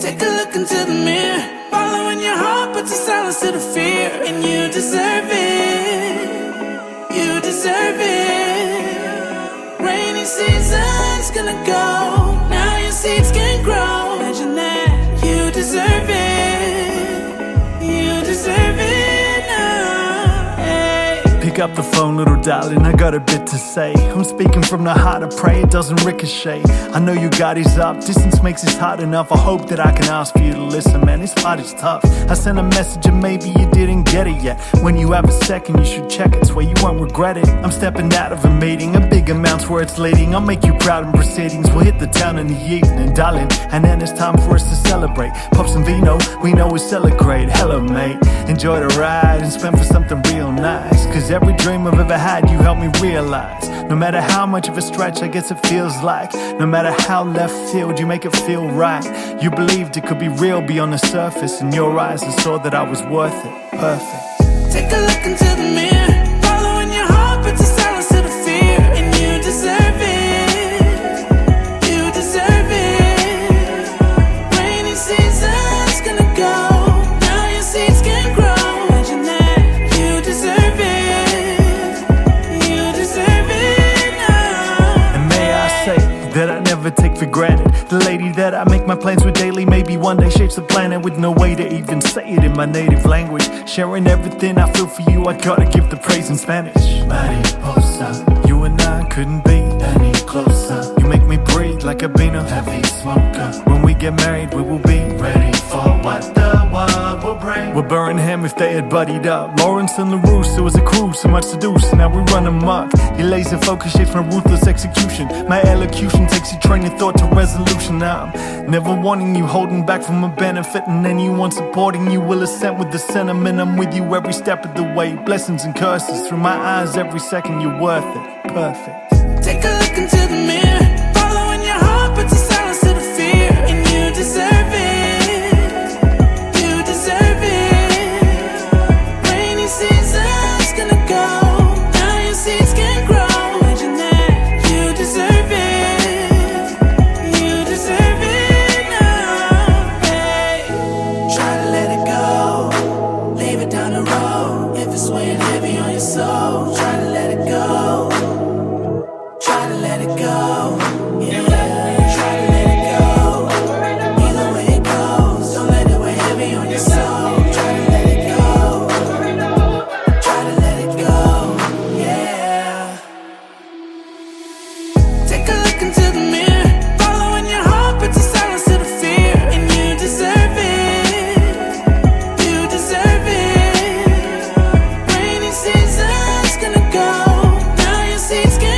Take a look into the mirror, following your heart puts a silence to the fear. And you deserve it, you deserve it. Rainy season's gonna go, now your seeds can grow. Imagine that, you deserve it, you deserve it now. Hey. Pick up the phone, little darling, I got a bit to say. I'm speaking from the heart, I pray it doesn't ricochet. I know your guard is up, distance makes this hard enough. I hope that I can ask for you to listen, man, this part is tough. I sent a message and maybe you didn't get it yet. When you have a second, you should check it, swear you won't regret it. I'm stepping out of a meeting, a big amount's where it's leading. I'll make you proud in proceedings, we'll hit the town in the evening, darling. And then it's time for us to celebrate. Pop some vino, we know we celebrate. Hello, mate, enjoy the ride and spend for something real nice. Cause every dream I've ever had, you helped me realize. No matter how much of a stretch I guess it feels like, no matter how left field, you make it feel right. You believed it could be real beyond the surface. In your eyes I saw that I was worth it, perfect. Take a look into the mirror, following your heart puts a silence to the fear. And you deserve it, you deserve it. Rainy season's gonna go, now your seeds can grow. Imagine that, you deserve it, you deserve it now. And may I say that I never take for granted the lady that I make my plans with daily. Maybe one day shapes the planet with no way to even say it in my native language. Sharing everything I feel for you, I gotta give the praise in Spanish. Mariposa, you and I couldn't be any closer. You make me breathe like a bean of heavy smoker. When we get married we will be ready for what the world will bring. We're Birmingham if they had buddied up. Lawrence and LaRousse, it was a crew, so much to do, so now we run amok. Your laser focus shapes my ruthless execution. My elocution takes your train of thought to resolution. I'm never wanting you, holding back from a benefit, and anyone supporting you will assent with the sentiment. I'm with you every step of the way, blessings and curses through my eyes every second. You're worth it, perfect. Take a look into the mirror, following your heart puts a silence to the fear. And you deserve it, you deserve it. Rainy season's gonna go, now your seeds can grow. Imagine that, you deserve it, you deserve it now. Hey. Try to let it go, leave it down the road. If it's weighing heavy on your soul, try to let it go, try to let it go. Yeah, try to let it go. Either way it goes, don't let it weigh heavy on your soul. Try to let it go, try to let it go. Yeah. Take a look into the mirror, following your heart puts a silence to the fear. And you deserve it, you deserve it. Rainy season's gonna go, now your seeds can